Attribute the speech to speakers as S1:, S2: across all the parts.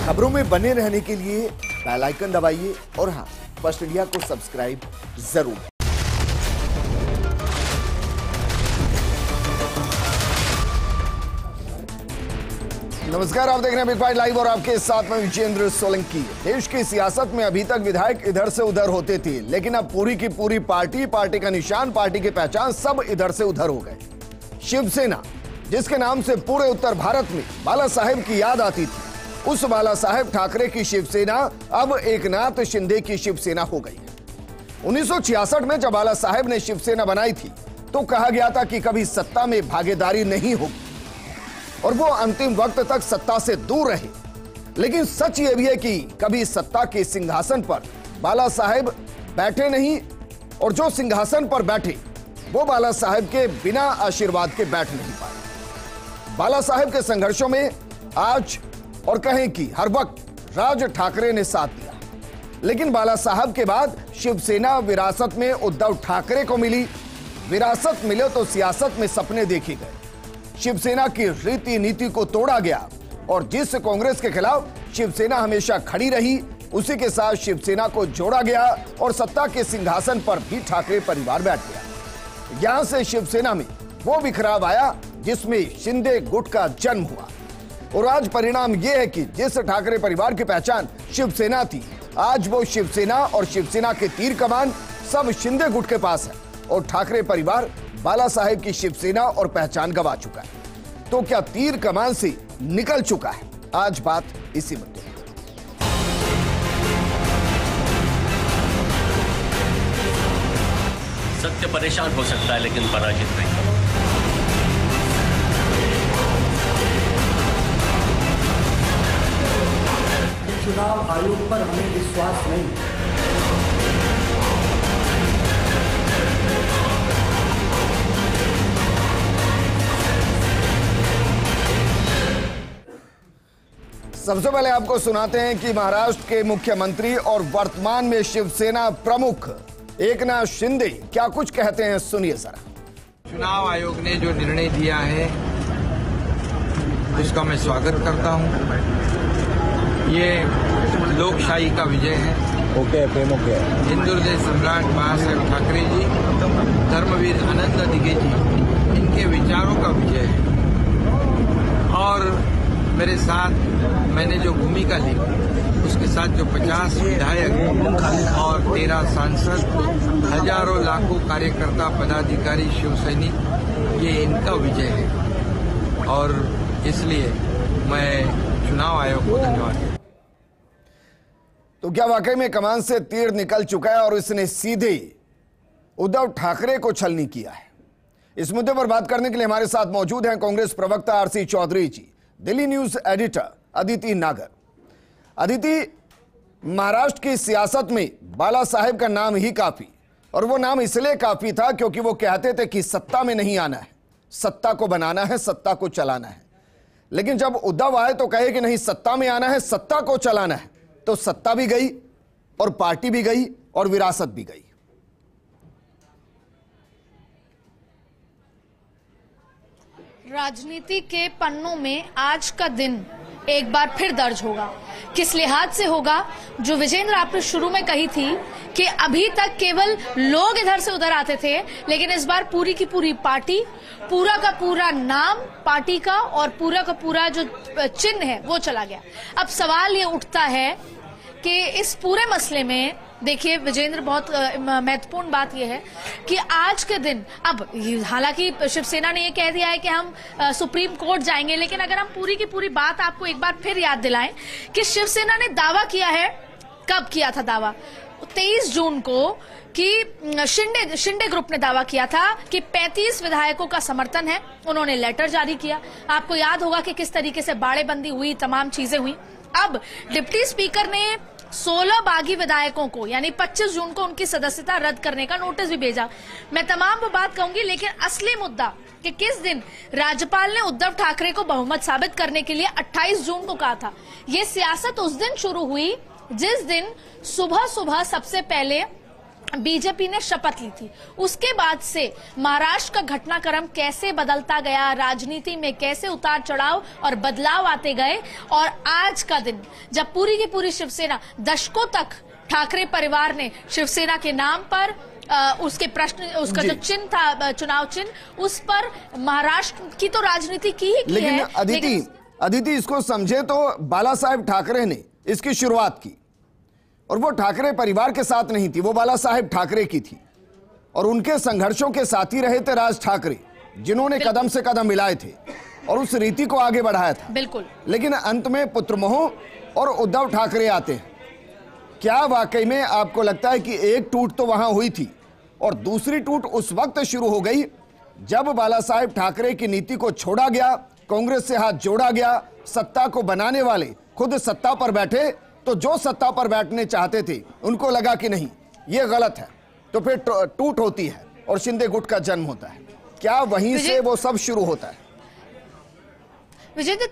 S1: खबरों में बने रहने के लिए बेल आइकन दबाइए और हाँ, फर्स्ट इंडिया को सब्सक्राइब जरूर। नमस्कार, आप देख रहे हैं बिग बाइट लाइव और आपके साथ में विजेंद्र सोलंकी। देश की सियासत में अभी तक विधायक इधर से उधर होते थे, लेकिन अब पूरी की पूरी पार्टी का निशान, पार्टी की पहचान सब इधर से उधर हो गए। शिवसेना, जिसके नाम से पूरे उत्तर भारत में बाला साहेब की याद आती थी, उस बाला साहेब ठाकरे की शिवसेना अब एकनाथ शिंदे की शिवसेना हो गई। 1966 में जब बाला साहेब ने शिवसेना बनाई थी तो कहा गया था कि कभी सत्ता में भागीदारी नहीं होगी और वो अंतिम वक्त तक सत्ता से दूर रहे। लेकिन सच ये भी है कि कभी सत्ता के सिंहासन पर बाला साहेब बैठे नहीं और जो सिंहासन पर बैठे वो बाला साहेब के बिना आशीर्वाद के बैठ नहीं पाए। बाला साहेब के संघर्षों में आज और कहें कि हर वक्त राज ठाकरे ने साथ दिया, लेकिन बाला साहब के बाद शिवसेना विरासत में उद्धव ठाकरे को मिली। विरासत मिले तो सियासत में सपने देखे गए। शिवसेना की रीति नीति को तोड़ा गया और जिस कांग्रेस के खिलाफ शिवसेना हमेशा खड़ी रही, उसी के साथ शिवसेना को जोड़ा गया और सत्ता के सिंहासन पर भी ठाकरे परिवार बैठ गया। यहां से शिवसेना में वो बिखराव आया जिसमें शिंदे गुट का जन्म हुआ और आज परिणाम यह है कि जिस ठाकरे परिवार की पहचान शिवसेना थी, आज वो शिवसेना और शिवसेना के तीर कमान सब शिंदे गुट के पास है और ठाकरे परिवार बाला साहेब की शिवसेना और पहचान गंवा चुका है। तो क्या तीर कमान से निकल चुका है? आज बात इसी मुद्दे पर।
S2: सत्य परेशान हो सकता है लेकिन पराजित नहीं।
S3: चुनाव आयोग पर हमें विश्वास नहीं।
S1: सबसे पहले आपको सुनाते हैं कि महाराष्ट्र के मुख्यमंत्री और वर्तमान में शिवसेना प्रमुख एकनाथ शिंदे क्या कुछ कहते हैं, सुनिए जरा।
S4: चुनाव आयोग ने जो निर्णय दिया है उसका मैं स्वागत करता हूं। ये लोकशाही का विजय है। हिंदू हृदय सम्राट बाला साहेब ठाकरे जी, धर्मवीर अनंत दिगे जी, इनके विचारों का विजय है। और मेरे साथ मैंने जो भूमिका ली, उसके साथ जो 50 विधायक और 13 सांसद, हजारों लाखों कार्यकर्ता, पदाधिकारी, शिव सैनिक, ये इनका विजय है और इसलिए मैं चुनाव आयोग को धन्यवाद देता हूं।
S1: तो क्या वाकई में कमान से तीर निकल चुका है और इसने सीधे उद्धव ठाकरे को छलनी किया है? इस मुद्दे पर बात करने के लिए हमारे साथ मौजूद हैं कांग्रेस प्रवक्ता आरसी चौधरी जी, दिल्ली न्यूज एडिटर अदिति नागर। अदिति, महाराष्ट्र की सियासत में बाला साहेब का नाम ही काफी, और वो नाम इसलिए काफी था क्योंकि वो कहते थे कि सत्ता में नहीं आना है, सत्ता को बनाना है, सत्ता को चलाना है। लेकिन जब उद्धव आए तो कहे कि नहीं, सत्ता में आना है, सत्ता को चलाना है, तो सत्ता भी गई और पार्टी भी गई और विरासत भी गई।
S5: राजनीति के पन्नों में आज का दिन एक बार फिर दर्ज होगा। किस लिहाज से होगा? जो विजेंद्र आपने शुरू में कही थी कि अभी तक केवल लोग इधर से उधर आते थे, लेकिन इस बार पूरी की पूरी पार्टी, पूरा का पूरा नाम पार्टी का और पूरा का पूरा जो चिन्ह है वो चला गया। अब सवाल ये उठता है कि इस पूरे मसले में देखिए विजेंद्र, बहुत महत्वपूर्ण बात यह है कि आज के दिन, अब हालांकि शिवसेना ने यह कह दिया है कि हम सुप्रीम कोर्ट जाएंगे, लेकिन अगर हम पूरी की पूरी बात आपको एक बार फिर याद दिलाएं कि शिवसेना ने दावा किया है, कब किया था दावा? 23 जून को कि शिंदे ग्रुप ने दावा किया था कि 35 विधायकों का समर्थन है। उन्होंने लेटर जारी किया। आपको याद होगा कि किस तरीके से बाड़ेबंदी हुई, तमाम चीजें हुई। अब डिप्टी स्पीकर ने 16 बागी विधायकों को, यानी 25 जून को उनकी सदस्यता रद्द करने का नोटिस भी भेजा। मैं तमाम वो बात कहूंगी, लेकिन असली मुद्दा कि किस दिन राज्यपाल ने उद्धव ठाकरे को बहुमत साबित करने के लिए 28 जून को कहा था। ये सियासत उस दिन शुरू हुई जिस दिन सुबह सुबह सबसे पहले बीजेपी ने शपथ ली थी। उसके बाद से महाराष्ट्र का घटनाक्रम कैसे बदलता गया, राजनीति में कैसे उतार चढ़ाव और बदलाव आते गए, और आज का दिन जब पूरी की पूरी शिवसेना, दशकों तक ठाकरे परिवार ने शिवसेना के नाम पर उसके प्रश्न, उसका जो चिन्ह था, चुनाव चिन्ह, उस पर महाराष्ट्र की तो राजनीति की ही की
S1: लेकिन
S5: है।
S1: अदिति इसको समझे तो बाला साहेब ठाकरे ने इसकी शुरुआत की, और वो ठाकरे परिवार के साथ नहीं थी, वो बाला साहेब ठाकरे की थी, और उनके संघर्षों के साथी रहे थे राज ठाकरे, जिन्होंने कदम से कदम मिलाए थे और उस रीति को आगे बढ़ाया था।
S5: बिल्कुल।
S1: लेकिन अंत में पुत्रमोह और उद्धव ठाकरे आते हैं। क्या वाकई में आपको लगता है कि एक टूट तो वहां हुई थी और दूसरी टूट उस वक्त शुरू हो गई जब बाला साहेब ठाकरे की नीति को छोड़ा गया, कांग्रेस से हाथ जोड़ा गया, सत्ता को बनाने वाले खुद सत्ता पर बैठे, तो जो सत्ता पर बैठने चाहते थे उनको लगा कि नहीं ये गलत है, तो फिर टूट होती है और शिंदे गुट का जन्म होता है। क्या वहीं से वो सब शुरू होता है?
S5: विजय,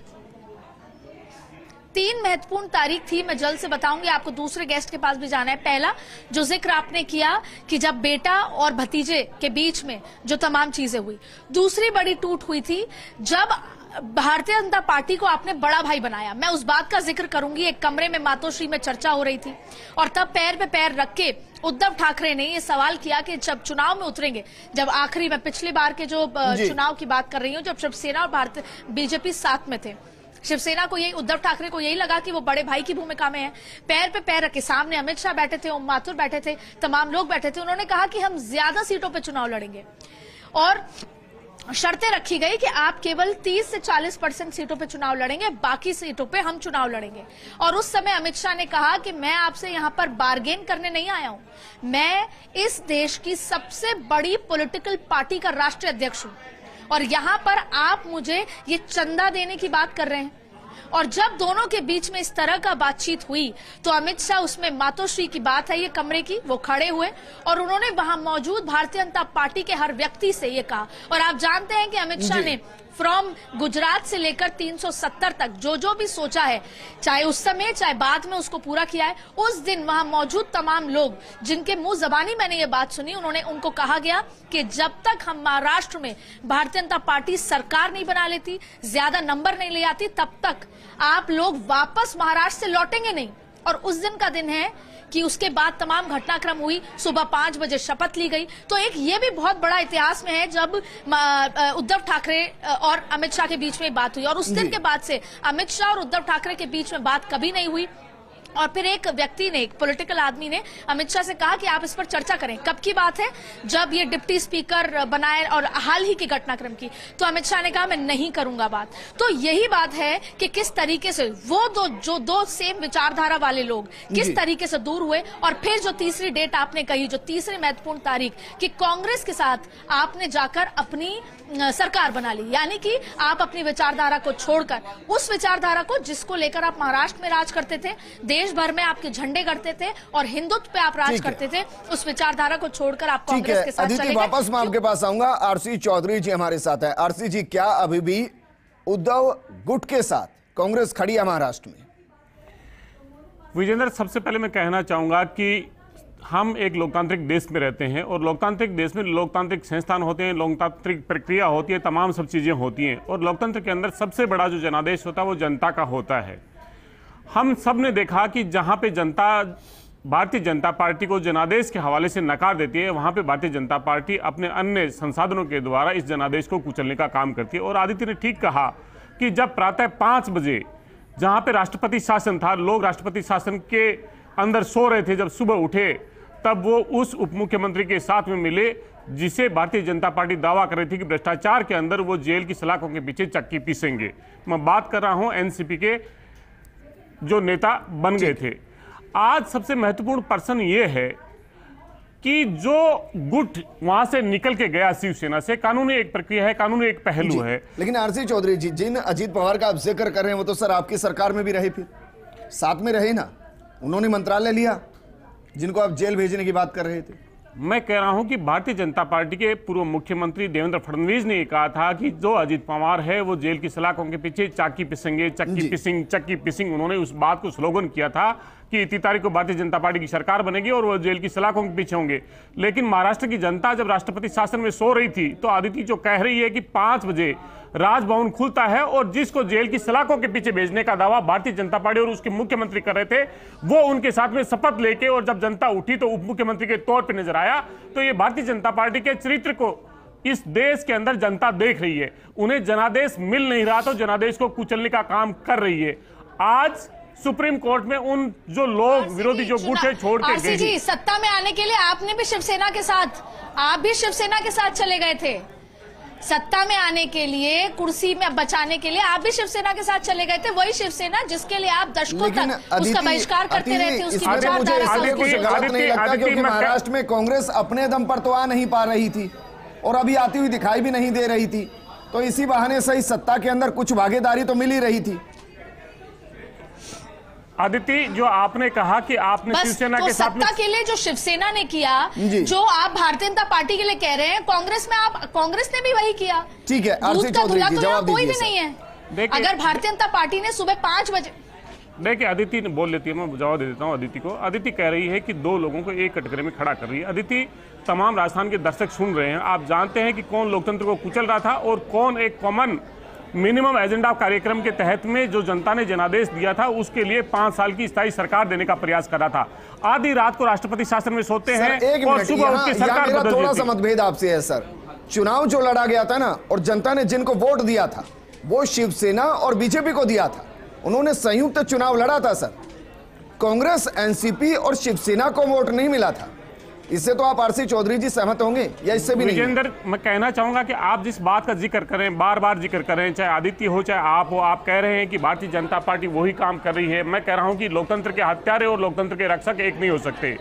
S5: 3 महत्वपूर्ण तारीख थी, मैं जल्द से बताऊंगी, आपको दूसरे गेस्ट के पास भी जाना है। पहला जो जिक्र आपने किया कि जब बेटा और भतीजे के बीच में जो तमाम चीजें हुई। दूसरी बड़ी टूट हुई थी जब भारतीय जनता पार्टी को आपने बड़ा भाई बनाया। मैं उस बात का जिक्र करूंगी, एक कमरे में मातोश्री में चर्चा हो रही थी और तब पैर पे पैर रख के उद्धव ठाकरे ने ये सवाल किया कि जब चुनाव में उतरेंगे, जब आखिरी में पिछली बार के जो चुनाव की बात कर रही हूँ, जब शिवसेना और भारतीय बीजेपी साथ में थे, शिवसेना को यही, उद्धव ठाकरे को यही लगा कि वो बड़े भाई की भूमिका में है। पैर पे पैर रखे, सामने अमित शाह बैठे थे, ओम माथुर बैठे थे, तमाम लोग बैठे थे। उन्होंने कहा कि हम ज्यादा सीटों पे चुनाव लड़ेंगे और शर्तें रखी गई कि आप केवल 30 से 40% सीटों पे चुनाव लड़ेंगे, बाकी सीटों पे हम चुनाव लड़ेंगे। और उस समय अमित शाह ने कहा कि मैं आपसे यहां पर बार्गेन करने नहीं आया हूं, मैं इस देश की सबसे बड़ी पॉलिटिकल पार्टी का राष्ट्रीय अध्यक्ष हूं और यहां पर आप मुझे ये चंदा देने की बात कर रहे हैं। और जब दोनों के बीच में इस तरह का बातचीत हुई तो अमित शाह, उसमें मातोश्री की बात है ये कमरे की, वो खड़े हुए और उन्होंने वहां मौजूद भारतीय जनता पार्टी के हर व्यक्ति से ये कहा। और आप जानते हैं कि अमित शाह ने फ्रॉम गुजरात से लेकर 370 तक जो भी सोचा है, चाहे उस समय चाहे बाद में, उसको पूरा किया है। उस दिन वहां मौजूद तमाम लोग जिनके मुंह जबानी मैंने ये बात सुनी, उनको कहा गया कि जब तक हम महाराष्ट्र में भारतीय जनता पार्टी सरकार नहीं बना लेती, ज्यादा नंबर नहीं ले आती, तब तक आप लोग वापस महाराष्ट्र से लौटेंगे नहीं। और उस दिन का दिन है कि उसके बाद तमाम घटनाक्रम हुई, सुबह 5 बजे शपथ ली गई। तो एक ये भी बहुत बड़ा इतिहास में है जब उद्धव ठाकरे और अमित शाह के बीच में बात हुई, और उस दिन के बाद से अमित शाह और उद्धव ठाकरे के बीच में बात कभी नहीं हुई। और फिर एक व्यक्ति ने, एक पॉलिटिकल आदमी ने अमित शाह से कहा कि आप इस पर चर्चा करें। कब की बात है? जब ये डिप्टी स्पीकर बनाए और हाल ही के घटनाक्रम की। तो अमित शाह ने कहा मैं नहीं करूंगा बात। तो यही बात है कि किस तरीके से वो दो सेम विचारधारा वाले लोग किस तरीके से दूर हुए। और फिर जो तीसरी डेट आपने कही, जो तीसरी महत्वपूर्ण तारीख, कि कांग्रेस के साथ आपने जाकर अपनी सरकार बना ली, यानी कि आप अपनी विचारधारा को छोड़कर उस विचारधारा को जिसको लेकर आप महाराष्ट्र में राज करते थे, देश भर में आपके झंडे गढ़ते थे और हिंदुत्व पे आप राज करते थे, उस विचारधारा को छोड़कर आप कांग्रेस के साथ चले गए।
S1: वापस मैं आपके पास आऊंगा। आरसी चौधरी जी हमारे साथ है। आरसी जी, क्या अभी भी उद्धव गुट के साथ कांग्रेस खड़ी है महाराष्ट्र में?
S6: विजेंद्र, सबसे पहले मैं कहना चाहूंगा कि हम एक लोकतांत्रिक देश में रहते हैं और लोकतांत्रिक देश में लोकतांत्रिक संस्थान होते हैं, लोकतांत्रिक प्रक्रिया होती है, तमाम सब चीज़ें होती हैं। और लोकतंत्र के अंदर सबसे बड़ा जो जनादेश होता है वो जनता का होता है। हम सब ने देखा कि जहाँ पे जनता भारतीय जनता पार्टी को जनादेश के हवाले से नकार देती है, वहाँ पे भारतीय जनता पार्टी अपने अन्य संसाधनों के द्वारा इस जनादेश को कुचलने का काम करती है। और आदित्य ने ठीक कहा कि जब प्रातः 5 बजे जहाँ पे राष्ट्रपति शासन था, लोग राष्ट्रपति शासन के अंदर सो रहे थे, जब सुबह उठे तब वो उस उप मुख्यमंत्री के साथ में मिले जिसे भारतीय जनता पार्टी दावा कर रही थी कि भ्रष्टाचार के अंदर वो जेल की सलाखों के पीछे चक्की पीसेंगे। मैं बात कर रहा हूं एनसीपी के जो नेता बन गए थे। आज सबसे महत्वपूर्ण पर्सन ये है कि जो गुट वहां से निकल के गया शिवसेना से, कानूनी एक प्रक्रिया है, कानूनी एक पहलू है।
S1: लेकिन आरसी चौधरी जी, जिन अजीत पवार का आप जिक्र कर रहे हैं वो तो सर आपकी सरकार में भी रहे, फिर साथ में रहे ना, उन्होंने मंत्रालय लिया, जिनको आप जेल भेजने की बात कर रहे थे।
S6: मैं कह रहा हूं कि भारतीय जनता पार्टी के पूर्व मुख्यमंत्री देवेंद्र फडणवीस ने कहा था कि जो अजीत पवार है वो जेल की सलाखों के पीछे चाकी पिसेंगे, चक्की पिसिंग, चक्की पिसिंग। उन्होंने उस बात को स्लोगन किया था कि इतनी तारीख को भारतीय जनता पार्टी की सरकार बनेगी और वो जेल की सलाखों के पीछे होंगे। लेकिन महाराष्ट्र की जनता जब राष्ट्रपति शासन में सो रही थी तो अदिति जो कह रही है कि 5 बजे राजभवन खुलता है और जिसको जेल की सलाखों के पीछे भेजने का दावा भारतीय जनता पार्टी और उसके मुख्यमंत्री कर रहे थे, वो उनके साथ में शपथ लेके और जब जनता उठी तो उप मुख्यमंत्री के तौर पर नजर आया। तो ये भारतीय जनता पार्टी के चरित्र को इस देश के अंदर जनता देख रही है। उन्हें जनादेश मिल नहीं रहा तो जनादेश को कुचलने का काम कर रही है। आज सुप्रीम कोर्ट में उन जो लोग विरोधी जो गुट है छोड़ के गए।
S5: जी, सत्ता में आने के लिए आपने भी शिवसेना के साथ, आप भी शिवसेना के साथ चले गए थे। सत्ता में आने के लिए, कुर्सी में बचाने के लिए आप भी शिवसेना के साथ चले गए थे। वही शिवसेना जिसके लिए आप दशकों तक उसका बहिष्कार करते रहे थे, उसकी विचारधारा
S1: मुझे कुछ गलत नहीं लगता, क्योंकि महाराष्ट्र में कांग्रेस अपने दम पर तो आ नहीं पा रही थी और अभी आती हुई दिखाई भी नहीं दे रही थी, तो इसी बहाने से सत्ता के अंदर कुछ भागीदारी तो मिल ही रही थी।
S6: अदिति, जो आपने कहा कि आपने शिवसेना के साथ
S5: सत्ता के लिए जो शिवसेना ने किया, जो आप भारतीय जनता पार्टी के लिए कह रहे हैं, कांग्रेस ने भी वही किया।
S1: ठीक है, आरसी चौधरी जी जवाब
S5: कोई भी नहीं है। अगर भारतीय जनता पार्टी ने सुबह 5 बजे,
S6: देखिए अदिति बोल लेती है, मैं जवाब दे देता हूं अदिति को। अदिति कह रही है कि 2 लोगों को एक कटघरे में खड़ा कर रही है। अदिति, तमाम राजस्थान के दर्शक सुन रहे हैं, आप जानते हैं कि कौन लोकतंत्र को कुचल रहा था और कौन एक कॉमन मिनिमम एजेंडा कार्यक्रम के तहत में जो जनता ने जनादेश दिया था उसके लिए 5 साल की स्थायी सरकार देने का प्रयास कर रहा था। आधी रात को राष्ट्रपति शासन में सोते हैं और सुबह उसकी सरकार बदल
S1: थोड़ा सा मतभेद आपसे है सर। चुनाव जो लड़ा गया था ना, और जनता ने जिनको वोट दिया था वो शिवसेना और बीजेपी को दिया था। उन्होंने संयुक्त चुनाव लड़ा था सर। कांग्रेस, एनसीपी और शिवसेना को वोट नहीं मिला था। इससे तो आप आरसी चौधरी जी सहमत होंगे या इससे भी नहीं?
S6: विजेंद्र, मैं कहना चाहूंगा कि आप जिस बात का जिक्र करें, बार बार जिक्र करें, चाहे आदित्य हो चाहे आप हो, आप कह रहे हैं कि भारतीय जनता पार्टी वही काम कर रही है। मैं कह रहा हूं कि लोकतंत्र के हत्यारे और लोकतंत्र के रक्षक एक नहीं हो सकते।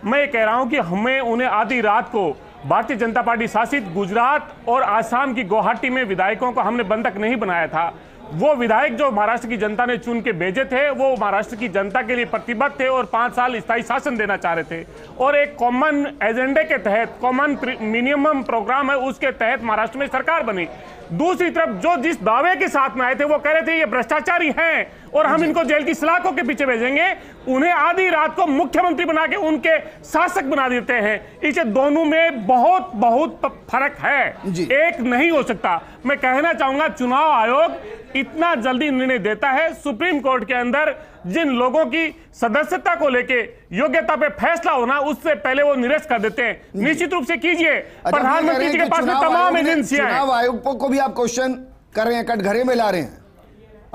S6: मैं कह रहा हूं कि हमें उन्हें आधी रात को भारतीय जनता पार्टी शासित गुजरात और आसाम की गुवाहाटी में विधायकों को हमने बंधक नहीं बनाया था। वो विधायक जो महाराष्ट्र की जनता ने चुन के भेजे थे वो महाराष्ट्र की जनता के लिए प्रतिबद्ध थे और 5 साल स्थायी शासन देना चाह रहे थे और एक कॉमन एजेंडे के तहत, कॉमन मिनिमम प्रोग्राम है उसके तहत महाराष्ट्र में सरकार बनी। दूसरी तरफ जो जिस दावे के साथ में आए थे वो कह रहे थे ये भ्रष्टाचारी हैं और हम इनको जेल की सलाखों के पीछे भेजेंगे, उन्हें आधी रात को मुख्यमंत्री बना के उनके शासक बना देते हैं। इसे दोनों में बहुत बहुत फर्क है, एक नहीं हो सकता। मैं कहना चाहूंगा चुनाव आयोग इतना जल्दी निर्णय देता है, सुप्रीम कोर्ट के अंदर जिन लोगों की सदस्यता को लेके योग्यता पे फैसला होना उससे पहले वो निरस्त कर देते हैं। निश्चित रूप से कीजिए, प्रधानमंत्री जी के पास में तमाम एजेंसियां हैं।
S1: चुनाव आयोग को भी आप क्वेश्चन कर रहे हैं, कटघरे में ला रहे हैं।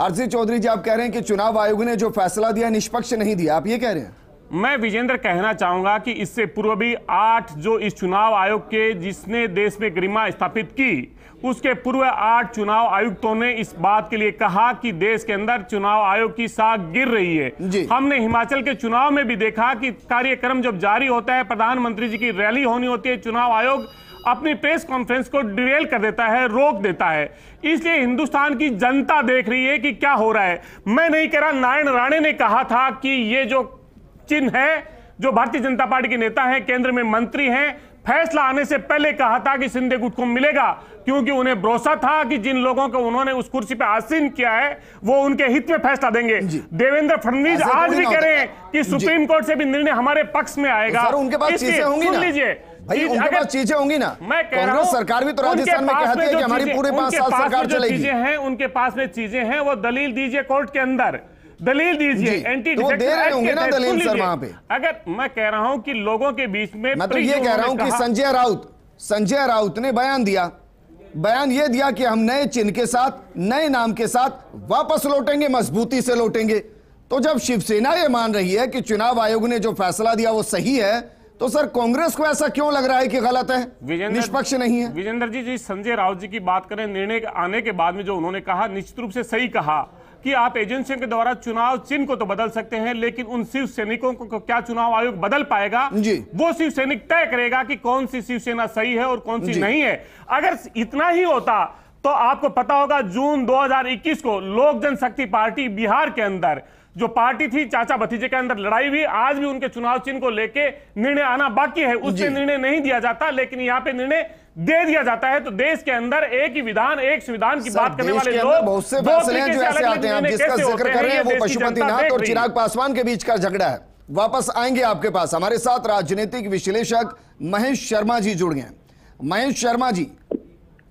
S1: आरसी चौधरी जी, आप कह रहे हैं कि चुनाव आयोग ने जो फैसला दिया निष्पक्ष नहीं दिया, आप ये कह रहे हैं?
S6: मैं विजेंद्र कहना चाहूंगा कि इससे पूर्व भी 8 जो इस चुनाव आयोग के जिसने देश में गरिमा स्थापित की, उसके पूर्व 8 चुनाव आयुक्तों ने इस बात के लिए कहा कि देश के अंदर चुनाव आयोग की साख गिर रही है। हमने हिमाचल के चुनाव में भी देखा कि कार्यक्रम जब जारी होता है, प्रधानमंत्री जी की रैली होनी होती है, चुनाव आयोग अपनी प्रेस कॉन्फ्रेंस को डिरेल कर देता है, रोक देता है। इसलिए हिंदुस्तान की जनता देख रही है कि क्या हो रहा है। मैं नहीं कह रहा, नारायण राणे ने कहा था कि ये जो चिन्ह है, जो भारतीय जनता पार्टी के नेता हैं, केंद्र में मंत्री हैं, फैसला आने से पहले कहा था कि शिंदे गुट को मिलेगा, क्योंकि उन्हें भरोसा था कि जिन लोगों को उन्होंने उस कुर्सी पे आसीन किया है वो उनके हित में फैसला देंगे। देवेंद्र फडणवीस आज भी कह रहे हैं कि सुप्रीम कोर्ट से भी निर्णय हमारे पक्ष में आएगा।
S1: उनके पास चीजें होंगी ना, भाई उनके पास चीजें होंगी ना।
S6: मैं कह रहा हूं,
S1: सरकार भी तो राजस्थान में कहती है कि हमारी पूरे 5 साल सरकार चलेगी।
S6: चीजें हैं, उनके पास में चीजें हैं, वो दलील दीजिए कोर्ट के अंदर, दलील दीजिए। एंटी
S1: तो दे रहे होंगे ना दलील सर वहां पे।
S6: अगर मैं कह रहा हूं कि लोगों के बीच में,
S1: मैं तो ये कह रहा हूं कि संजय राउत ने बयान दिया, बयान ये दिया कि हम नए चिन्ह के साथ, नए नाम के साथ वापस लौटेंगे, मजबूती से लौटेंगे। तो जब शिवसेना ये मान रही है कि चुनाव आयोग ने जो फैसला दिया वो सही है, तो सर कांग्रेस को ऐसा क्यों लग रहा है कि गलत है, निष्पक्ष नहीं है?
S6: विजेंद्र जी, संजय राउत जी की बात करें, निर्णय आने के बाद में जो उन्होंने कहा, निश्चित रूप से सही कहा कि आप एजेंसियों के द्वारा चुनाव चिन्ह को तो बदल सकते हैं, लेकिन उन शिव सैनिकों को क्या चुनाव आयोग बदल पाएगा? वो शिव सैनिक तय करेगा कि कौन सी शिवसेना सही है और कौन सी नहीं है। अगर इतना ही होता तो आपको पता होगा जून 2021 को लोक जनशक्ति पार्टी बिहार के अंदर जो पार्टी थी, चाचा भतीजे के अंदर लड़ाई हुई, आज भी उनके चुनाव चिन्ह को लेके निर्णय आना बाकी है, उससे निर्णय नहीं दिया जाता। लेकिन यहाँ पे निर्णय दे दिया जाता है, तो देश के अंदर एक ही विधान, एक संविधान की बात करने वाले लोग
S1: बहुत से फैसले हैं जो ऐसे आते हैं। आप जिसका जिक्र कर रहे हैं वो पशुपतिनाथ और चिराग पासवान के बीच का झगड़ा है। वापस आएंगे आपके पास। हमारे साथ राजनीतिक विश्लेषक महेश शर्मा जी जुड़ गए। महेश शर्मा जी,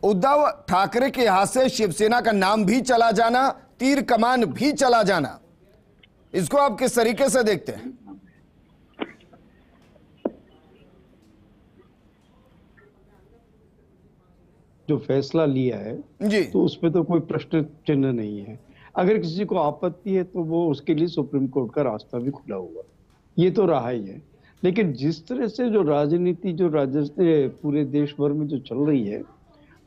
S1: उद्धव ठाकरे के हाथ से शिवसेना का नाम भी चला जाना, तीर कमान भी चला जाना, इसको आप किस तरीके से देखते हैं?
S7: जो फैसला लिया है
S1: जी,
S7: तो उसमें तो कोई प्रश्न चिन्ह नहीं है। अगर किसी को आपत्ति है तो वो उसके लिए सुप्रीम कोर्ट का रास्ता भी खुला हुआ, ये तो रहा ही है। लेकिन जिस तरह से जो राजनीति जो पूरे देश भर में जो चल रही है,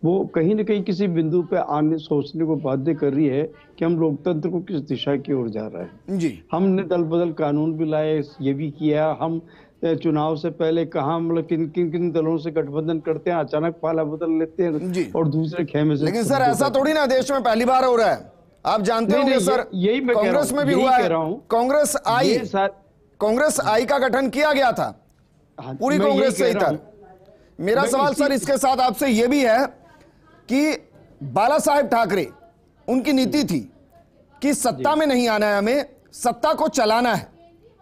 S7: वो कहीं ना कहीं किसी बिंदु पे आने सोचने को बाध्य कर रही है कि हम लोकतंत्र को किस दिशा की ओर जा रहा है।
S1: जी,
S7: हमने दल बदल कानून भी लाए, ये भी किया। हम चुनाव से पहले कहा मतलब किन दलों से गठबंधन करते हैं, अचानक पाला बदल लेते हैं और दूसरे खेमे से।
S1: लेकिन सर ऐसा थोड़ी ना देश में पहली बार हो रहा है। आप जानते होंगे सर,
S7: यही मैं
S1: कांग्रेस में भी हुआ है। कांग्रेस आई का गठन किया गया था, पूरी कांग्रेस से ही था। मेरा सवाल सर इसके साथ आपसे यह भी है कि बाला साहेब ठाकरे, उनकी नीति थी कि सत्ता में नहीं आना है, हमें सत्ता को चलाना है,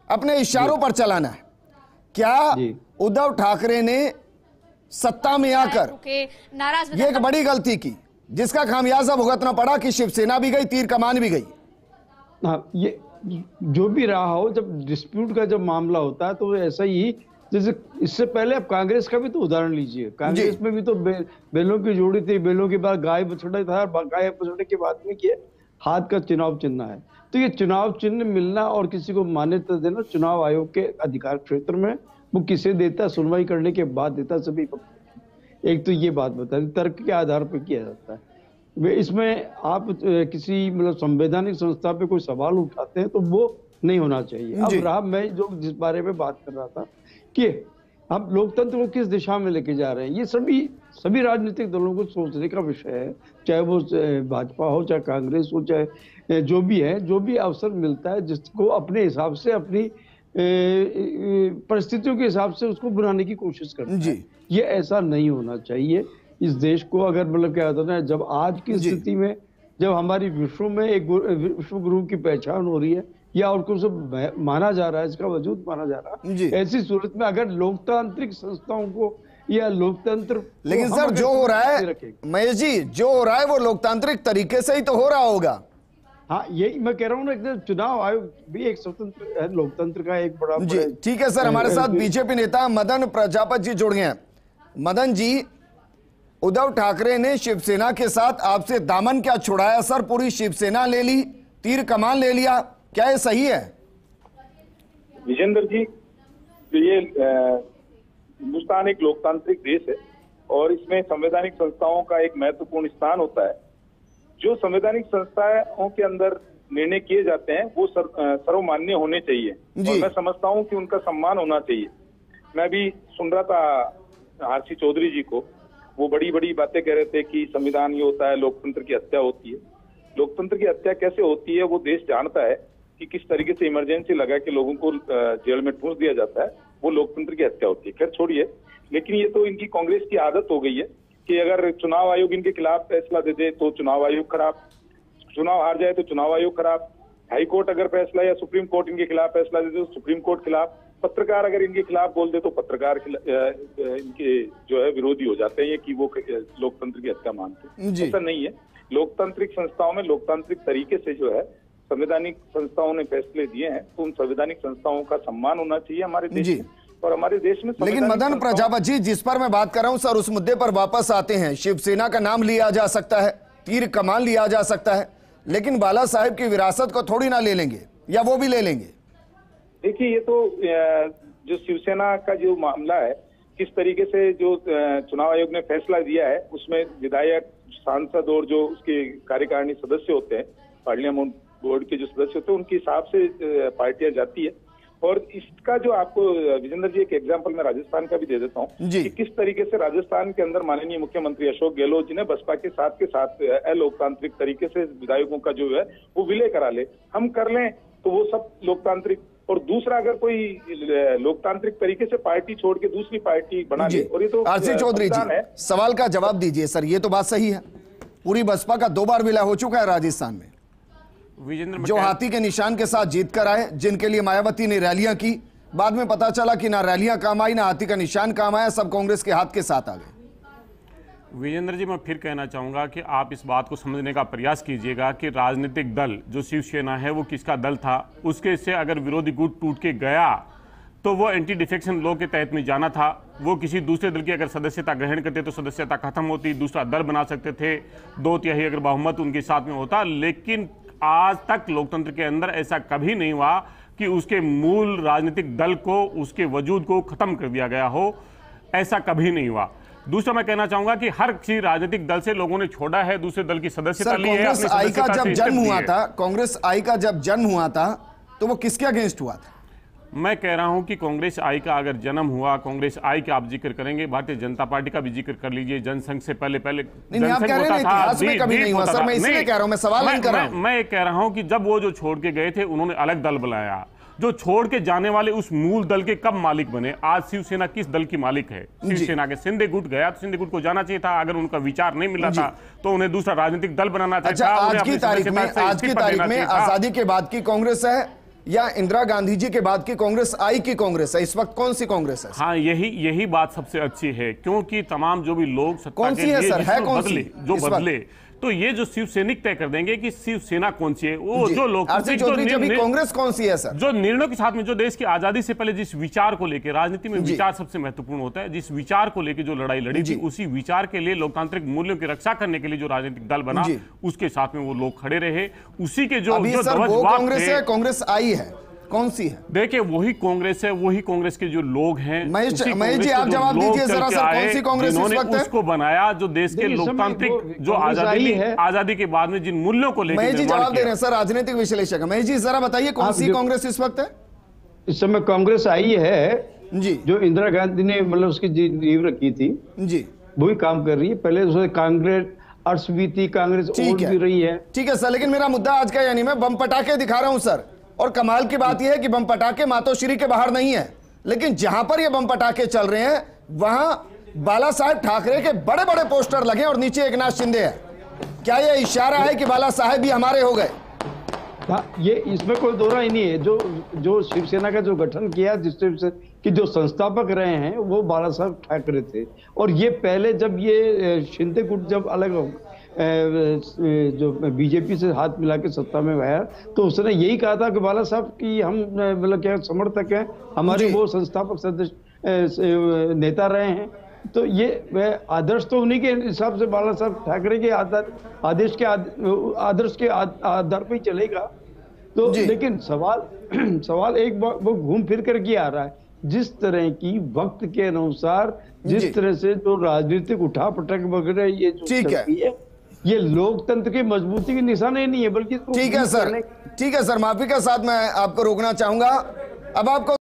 S1: अपने इशारों पर चलाना है। क्या उद्धव ठाकरे ने सत्ता में आकर ये एक बड़ी गलती की जिसका खामियाजा भुगतना पड़ा कि शिवसेना भी गई, तीर कमान भी गई?
S7: हाँ, ये जो भी रहा हो, जब डिस्प्यूट का जब मामला होता है तो ऐसा ही, जैसे इससे पहले आप कांग्रेस का भी तो उदाहरण लीजिए। कांग्रेस में भी तो बैलों की जोड़ी थी, बैलों के बाद गाय बछड़ा था, गाय बछड़े के बाद में किया हाथ का चुनाव चिन्ह है। तो ये चुनाव चिन्ह मिलना और किसी को मान्यता देना चुनाव आयोग के अधिकार क्षेत्र में, वो किसे देता, सुनवाई करने के बाद देता सभी। एक तो ये बात बता दी, तर्क के आधार पर किया जाता है। इसमें आप किसी मतलब संवैधानिक संस्था पे कोई सवाल उठाते हैं तो वो नहीं होना चाहिए। अब रहा मैं जो जिस बारे में बात कर रहा था कि हम लोकतंत्र को किस दिशा में लेके जा रहे हैं, ये सभी राजनीतिक दलों को सोचने का विषय है। चाहे वो भाजपा हो, चाहे कांग्रेस हो, चाहे जो भी है, जो भी अवसर मिलता है जिसको अपने हिसाब से, अपनी परिस्थितियों के हिसाब से उसको बनाने की कोशिश करते हैं। ये ऐसा नहीं होना चाहिए। इस देश को अगर मतलब क्या होता है ना, जब आज की स्थिति में जब हमारी विश्व में एक विश्व गुरु की पहचान हो रही है या उनको सब माना जा रहा है, इसका वजूद माना जा रहा है, ऐसी सूरत में अगर लोकतांत्रिक संस्थाओं को या लोकतंत्र,
S1: लेकिन सर जो हो रहा है महेश जी, जो हो रहा है वो लोकतांत्रिक तरीके से ही तो हो रहा होगा।
S7: हाँ, यही मैं कह रहा हूँ ना, चुनाव आयोग भी एक स्वतंत्र है, लोकतंत्र का एक बड़ा।
S1: जी ठीक है सर, हमारे साथ बीजेपी नेता मदन प्रजापति जी जुड़ गए हैं। मदन जी, उद्धव ठाकरे ने शिवसेना के साथ आपसे दामन क्या छुड़ाया सर? पूरी शिवसेना ले ली, तीर कमान ले लिया, क्या ये सही है?
S8: विजेंद्र जी, ये हिंदुस्तान एक लोकतांत्रिक देश है और इसमें संवैधानिक संस्थाओं का एक महत्वपूर्ण स्थान होता है। जो संवैधानिक संस्थाओं के अंदर निर्णय किए जाते हैं वो सर्वमान्य होने चाहिए और मैं समझता हूं कि उनका सम्मान होना चाहिए। मैं भी सुन रहा था आरसी चौधरी जी को, वो बड़ी बड़ी बातें कह रहे थे कि संविधान ये होता है, लोकतंत्र की हत्या होती है। लोकतंत्र की हत्या कैसे होती है वो देश जानता है कि किस तरीके से इमरजेंसी लगा के लोगों को जेल में ठूंस दिया जाता है, वो लोकतंत्र की हत्या होती है। खैर छोड़िए, लेकिन ये तो इनकी कांग्रेस की आदत हो गई है कि अगर चुनाव आयोग इनके खिलाफ फैसला दे दे तो चुनाव आयोग खराब, चुनाव हार जाए तो चुनाव आयोग खराब, हाई कोर्ट अगर फैसला या सुप्रीम कोर्ट इनके खिलाफ फैसला दे दे तो सुप्रीम कोर्ट खिलाफ, पत्रकार अगर इनके खिलाफ बोल दे तो पत्रकार इनके जो है विरोधी हो जाते हैं, ये कि वो लोकतंत्र की हत्या मानते हैं। ऐसा नहीं है। लोकतांत्रिक संस्थाओं में लोकतांत्रिक तरीके से जो है संवैधानिक संस्थाओं ने फैसले दिए हैं तो उन संवैधानिक संस्थाओं का सम्मान होना चाहिए हमारे देश में और हमारे देश में।
S1: लेकिन मदन प्रजापति जी, जिस पर मैं बात कर रहा हूं सर, उस मुद्दे पर वापस आते हैं। शिवसेना का नाम लिया जा सकता है, तीर कमान लिया जा सकता है, लेकिन बाला साहेब की विरासत को थोड़ी ना ले लेंगे, या वो भी ले लेंगे?
S8: देखिए, ये तो जो शिवसेना का जो मामला है, किस तरीके से जो चुनाव आयोग ने फैसला दिया है उसमें विधायक, सांसद और जो उसके कार्यकारिणी सदस्य होते हैं, पार्लियामेंट बोर्ड के जो सदस्य होते हैं, उनके हिसाब से पार्टियां जाती है। और इसका जो आपको विजेंद्र जी एक एग्जांपल मैं राजस्थान का भी दे देता हूँ कि किस तरीके से राजस्थान के अंदर माननीय मुख्यमंत्री अशोक गहलोत जी ने बसपा के साथ अलोकतांत्रिक तरीके से विधायकों का जो है वो विलय करा ले, हम कर लें तो वो सब लोकतांत्रिक और दूसरा अगर कोई लोकतांत्रिक तरीके से पार्टी छोड़ के दूसरी पार्टी बना ले, और ये तो
S1: आरसी चौधरी जी सवाल का जवाब दीजिए सर। ये तो बात सही है, पूरी बसपा का 2 बार विलय हो चुका है राजस्थान में।
S6: विजेंद्र,
S1: जो हाथी के निशान के साथ जीत कर आए, जिनके लिए मायावती ने रैलियां की, बाद में पता चला कि ना रैलियां काम आई ना हाथी का निशान काम आया, सब कांग्रेस के हाथ के साथ आ गए।
S6: विजेंद्र जी, मैं फिर कहना चाहूंगा कि आप इस बात को समझने का प्रयास कीजिएगा कि राजनीतिक दल जो शिवसेना है वो किसका दल था। उसके से अगर विरोधी गुट टूट के गया तो वो एंटी डिफेक्शन लॉ के तहत में जाना था। वो किसी दूसरे दल की अगर सदस्यता ग्रहण करते तो सदस्यता खत्म होती, दूसरा दल बना सकते थे, 2/3 अगर बहुमत उनके साथ में होता। लेकिन आज तक लोकतंत्र के अंदर ऐसा कभी नहीं हुआ कि उसके मूल राजनीतिक दल को, उसके वजूद को खत्म कर दिया गया हो, ऐसा कभी नहीं हुआ। दूसरा मैं कहना चाहूंगा कि हर किसी राजनीतिक दल से लोगों ने छोड़ा है, दूसरे दल की सदस्यता ली है।
S1: कांग्रेस आई का जब जन्म हुआ था, कांग्रेस आई का जब जन्म हुआ था तो वो किसके अगेंस्ट हुआ था?
S6: मैं कह रहा हूं कि कांग्रेस आई का अगर जन्म हुआ, कांग्रेस आई का आप जिक्र करेंगे, भारतीय जनता पार्टी का भी जिक्र कर लीजिए। जनसंघ से पहले
S1: आप कह रहे हैं इतिहास में कभी नहीं हुआ सर, मैं इसलिए कह रहा हूं, मैं सवाल नहीं कर रहा हूं।
S6: मैं कह रहा हूं कि जब वो जो छोड़ के गए थे उन्होंने अलग दल बनाया। जो छोड़ के जाने वाले उस मूल दल के कब मालिक बने? आज शिवसेना किस दल की मालिक है? शिवसेना के। शिंदे गुट गया तो शिंदे गुट को जाना चाहिए था। अगर उनका विचार नहीं मिला था तो उन्हें दूसरा राजनीतिक दल बनाना चाहिए था।
S1: आज की तारीख में आजादी के बाद की कांग्रेस है या इंदिरा गांधी जी के बाद की कांग्रेस आई की कांग्रेस है? इस वक्त कौन सी कांग्रेस है?
S6: हाँ, यही बात सबसे अच्छी है, क्योंकि तमाम जो भी लोग सत्ता
S1: कौन सी है सर, है कौन सी
S6: जो बदले, तो ये जो शिवसैनिक तय कर देंगे कि शिवसेना कौन सी है। वो जो लोग
S1: कांग्रेस कौन सी है सर?
S6: जो निर्णयों के साथ में, जो देश की आजादी से पहले जिस विचार को लेकर, राजनीति में विचार सबसे महत्वपूर्ण होता है, जिस विचार को लेकर जो लड़ाई लड़ी थी, उसी विचार के लिए, लोकतांत्रिक मूल्यों की रक्षा करने के लिए जो राजनीतिक दल बना, उसके साथ में वो लोग खड़े रहे। उसी के जो
S1: कांग्रेस है, कांग्रेस आई है, कौन सी है?
S6: देखिए, वही कांग्रेस है, वही कांग्रेस के जो लोग हैं।
S1: महेश जी आप जवाब दीजिए जरा सर, कौन सी कांग्रेस इस वक्त है?
S6: उसको बनाया जो देश के लोकतांत्रिक, जो आजादी के बाद में जिन मूल्यों को लेकर।
S1: महेश जी जवाब दे रहे हैं सर, राजनीतिक विश्लेषक। महेश जी जरा बताइए कौन सी कांग्रेस इस वक्त है?
S7: इस समय कांग्रेस आई है
S1: जी,
S7: जो इंदिरा गांधी ने मतलब उसकी नींव रखी थी जी, वही काम कर रही है। पहले उसमें कांग्रेस अर्श भी थी, कांग्रेस और भी रही है।
S1: ठीक है सर, लेकिन मेरा मुद्दा आज का यानी मैं बम पटाखे दिखा रहा हूं सर, और कमाल की बात यह है कि बम पटाखे मातोश्री के बाहर नहीं है, लेकिन जहां पर ये बम पटाखे चल रहे हैं वहां बाला साहेब ठाकरे के बड़े बड़े पोस्टर लगे और नीचे एकनाथ शिंदे है। क्या यह इशारा है कि बाला साहेब भी हमारे हो गए?
S7: ये इसमें कोई दो राय नहीं है। जो शिवसेना का जो गठन किया, जिससे कि जो संस्थापक रहे हैं वो बाला साहेब ठाकरे थे। और ये पहले जब ये शिंदे गुट जब अलग जो बीजेपी से हाथ मिला के सत्ता में आया, तो उसने यही कहा था कि बाला साहब की हम मतलब क्या समर्थक हैं, हमारे वो संस्थापक सदस्य नेता रहे हैं। तो ये आदर्श तो उन्हीं के हिसाब से बाला साहब ठाकरे के आदर्श के आधार पर ही चलेगा। तो लेकिन सवाल एक वो घूम फिर कर के आ रहा है, जिस तरह की वक्त के अनुसार जिस तरह से जो राजनीतिक उठापटक वगैरह ये जो चलती है, ये लोकतंत्र की मजबूती की निशानी नहीं है, बल्कि
S1: ठीक है सर, माफी के साथ मैं आपको रोकना चाहूंगा। अब आपको